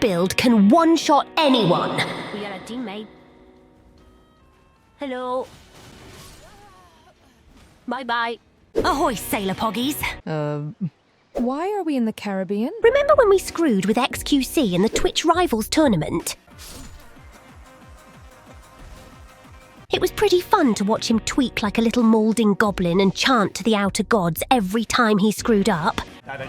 build can one-shot anyone. We are a teammate. Hello. Bye-bye. Ahoy, sailor poggies. Why are we in the Caribbean? Remember when we screwed with XQC in the Twitch Rivals tournament? It was pretty fun to watch him tweak like a little moulding goblin and chant to the outer gods every time he screwed up. I'm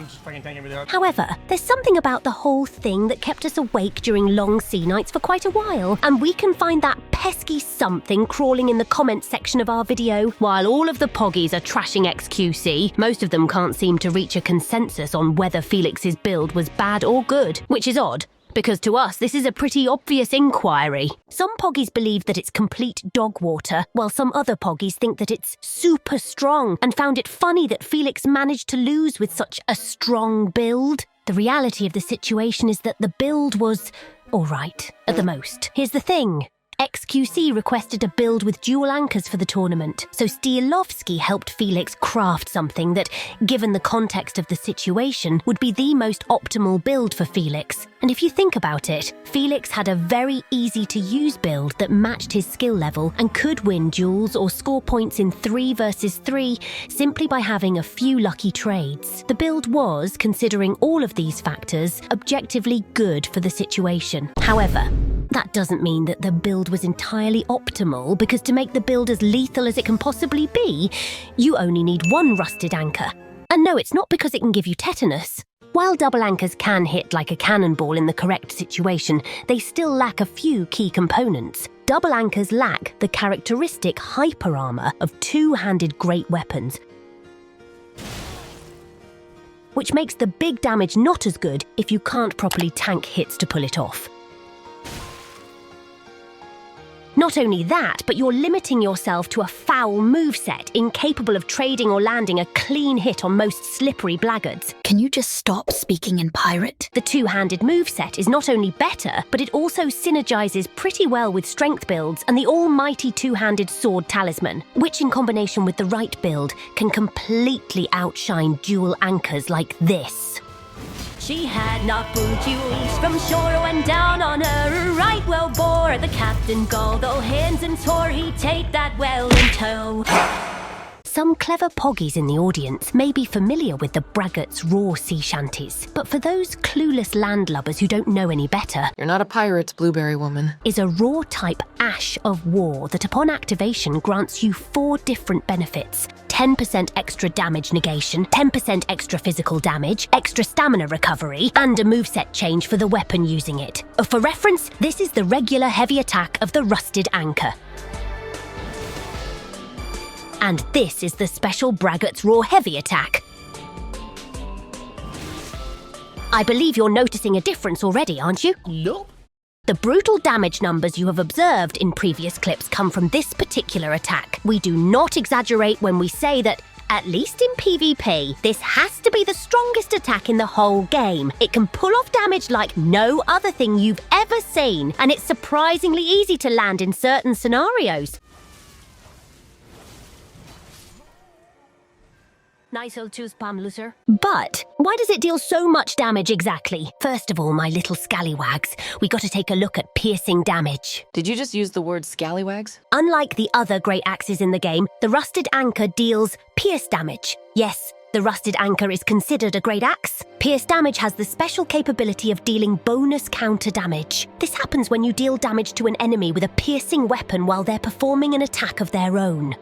just fucking taking it. However, there's something about the whole thing that kept us awake during long sea nights for quite a while, and we can find that pesky something crawling in the comments section of our video. While all of the poggies are trashing XQC, most of them can't seem to reach a consensus on whether Felix's build was bad or good, which is odd, because to us this is a pretty obvious inquiry. Some poggies believe that it's complete dog water, while some other poggies think that it's super strong and found it funny that Felix managed to lose with such a strong build. The reality of the situation is that the build was alright, at the most. Here's the thing. XQC requested a build with dual anchors for the tournament, so Steelovsky helped Felix craft something that, given the context of the situation, would be the most optimal build for Felix. And if you think about it, Felix had a very easy-to-use build that matched his skill level and could win duels or score points in 3 versus 3 simply by having a few lucky trades. The build was, considering all of these factors, objectively good for the situation. However, that doesn't mean that the build was entirely optimal, because to make the build as lethal as it can possibly be, you only need one rusted anchor. And no, it's not because it can give you tetanus. While double anchors can hit like a cannonball in the correct situation, they still lack a few key components. Double anchors lack the characteristic hyper armor of two-handed great weapons, which makes the big damage not as good if you can't properly tank hits to pull it off. Not only that, but you're limiting yourself to a foul moveset, incapable of trading or landing a clean hit on most slippery blackguards. Can you just stop speaking in pirate? The two-handed moveset is not only better, but it also synergizes pretty well with strength builds and the almighty two-handed sword talisman, which in combination with the right build can completely outshine dual anchors like this. She had not jewels from shore went down on her right well bore. The captain galled all hands and swore he'd take that well in tow. Some clever poggies in the audience may be familiar with the Braggart's raw sea shanties, but for those clueless landlubbers who don't know any better, You're not a pirate, blueberry woman. is a raw type Ash of War that upon activation grants you 4 different benefits. 10% extra damage negation, 10% extra physical damage, extra stamina recovery, and a moveset change for the weapon using it. For reference, this is the regular heavy attack of the Rusted Anchor. And this is the special Braggart's Raw Heavy attack. I believe you're noticing a difference already, aren't you? Nope. The brutal damage numbers you have observed in previous clips come from this particular attack. We do not exaggerate when we say that, at least in PvP, this has to be the strongest attack in the whole game. It can pull off damage like no other thing you've ever seen, and it's surprisingly easy to land in certain scenarios. Nice old choose palm loser. But why does it deal so much damage exactly? First of all, my little scallywags, we got to take a look at piercing damage. Did you just use the word scallywags? Unlike the other great axes in the game, the Rusted Anchor deals pierce damage. Yes, the Rusted Anchor is considered a great axe. Pierce damage has the special capability of dealing bonus counter damage. This happens when you deal damage to an enemy with a piercing weapon while they're performing an attack of their own.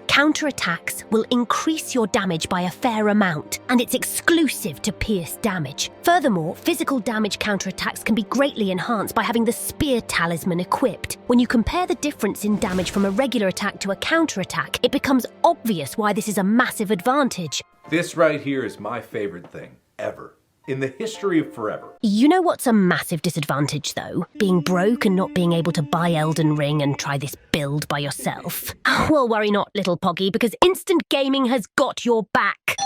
Counterattacks will increase your damage by a fair amount, and it's exclusive to pierce damage. Furthermore, physical damage counterattacks can be greatly enhanced by having the Spear Talisman equipped. When you compare the difference in damage from a regular attack to a counterattack, it becomes obvious why this is a massive advantage. This right here is my favorite thing, ever. In the history of forever. You know what's a massive disadvantage, though? Being broke and not being able to buy Elden Ring and try this build by yourself. Well, worry not, little Poggy, because Instant Gaming has got your back.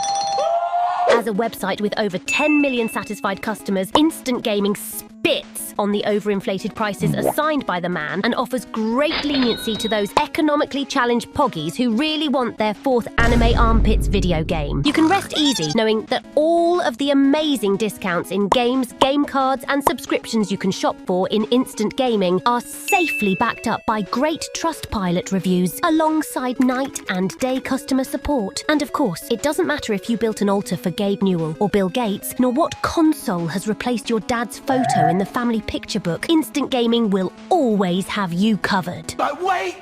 As a website with over 10 million satisfied customers, Instant Gaming spits on the overinflated prices assigned by the man and offers great leniency to those economically challenged poggies who really want their fourth anime armpits video game. You can rest easy knowing that all of the amazing discounts in games, game cards, and subscriptions you can shop for in Instant Gaming are safely backed up by great Trustpilot reviews, alongside night and day customer support. And of course, it doesn't matter if you built an altar for Gabe Newell or Bill Gates, nor what console has replaced your dad's photo in the family picture book. Instant Gaming will always have you covered. But wait!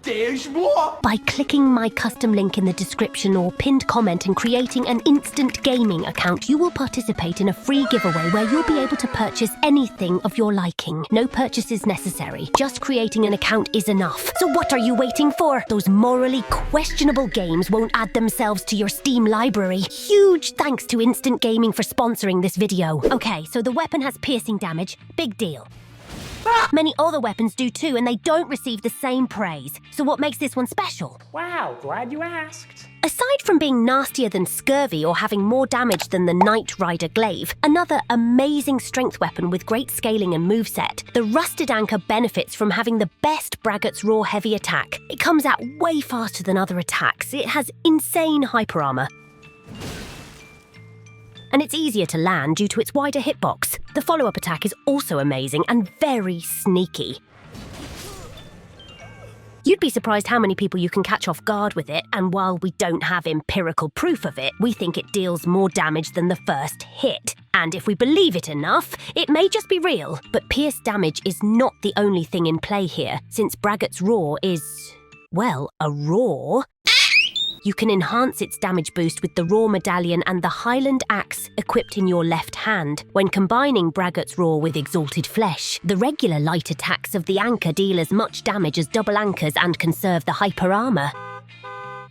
There's more! By clicking my custom link in the description or pinned comment and creating an Instant Gaming account, you will participate in a free giveaway where you'll be able to purchase anything of your liking. No purchases necessary. Just creating an account is enough. So what are you waiting for? Those morally questionable games won't add themselves to your Steam library. Huge thanks to Instant Gaming for sponsoring this video. Okay, so the weapon has piercing damage. Big deal. Many other weapons do too, and they don't receive the same praise. So what makes this one special? Wow, glad you asked. Aside from being nastier than scurvy or having more damage than the Knight Rider glaive, another amazing strength weapon with great scaling and moveset, the Rusted Anchor benefits from having the best Braggart's raw heavy attack. It comes out way faster than other attacks. It has insane hyper armor. And it's easier to land due to its wider hitbox. The follow-up attack is also amazing and very sneaky. You'd be surprised how many people you can catch off guard with it, and while we don't have empirical proof of it, we think it deals more damage than the first hit. And if we believe it enough, it may just be real. But pierce damage is not the only thing in play here, since Braggart's Roar is, well, a roar. You can enhance its damage boost with the Raw Medallion and the Highland Axe equipped in your left hand. When combining Braggart's Roar with Exalted Flesh, the regular light attacks of the Anchor deal as much damage as double anchors and conserve the hyper armor.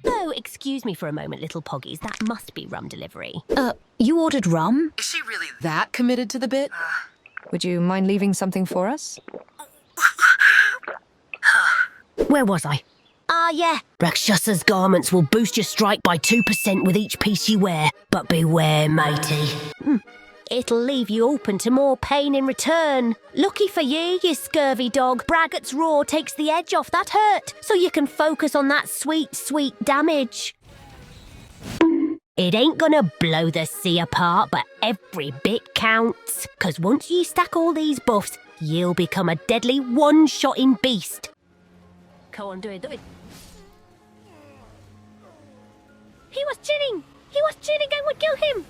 Oh, excuse me for a moment, little poggies. That must be rum delivery. You ordered rum? Is she really that committed to the bit? Would you mind leaving something for us? Where was I? Yeah. Rakshasa's garments will boost your strike by 2% with each piece you wear. But beware, matey. It'll leave you open to more pain in return. Lucky for you scurvy dog, Braggart's Roar takes the edge off that hurt, so you can focus on that sweet, sweet damage. It ain't gonna blow the sea apart, but every bit counts. 'Cause once you stack all these buffs, you'll become a deadly one-shotting beast. Go on, do it. He was cheating! I would kill him!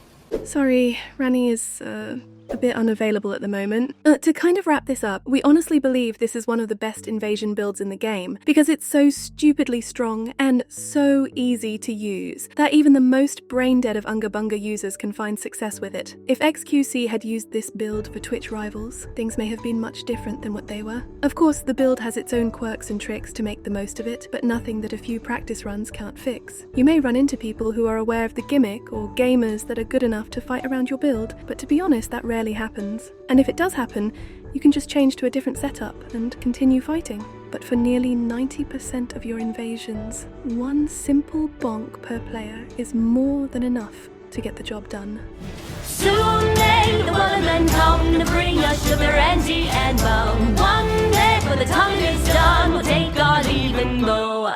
Sorry, Ranni is a bit unavailable at the moment. To kind of wrap this up, we honestly believe this is one of the best invasion builds in the game, because it's so stupidly strong and so easy to use, that even the most brain-dead of Unga Bunga users can find success with it. If XQC had used this build for Twitch rivals, things may have been much different than what they were. Of course, the build has its own quirks and tricks to make the most of it, but nothing that a few practice runs can't fix. You may run into people who are aware of the gimmick, or gamers that are good enough to fight around your build, but to be honest, that rarely happens. And if it does happen, you can just change to a different setup and continue fighting. But for nearly 90% of your invasions, one simple bonk per player is more than enough to get the job done. Soon may the Wellermen come to bring us sugar and tea and bone. One day when the time is done, we'll take our leave and go.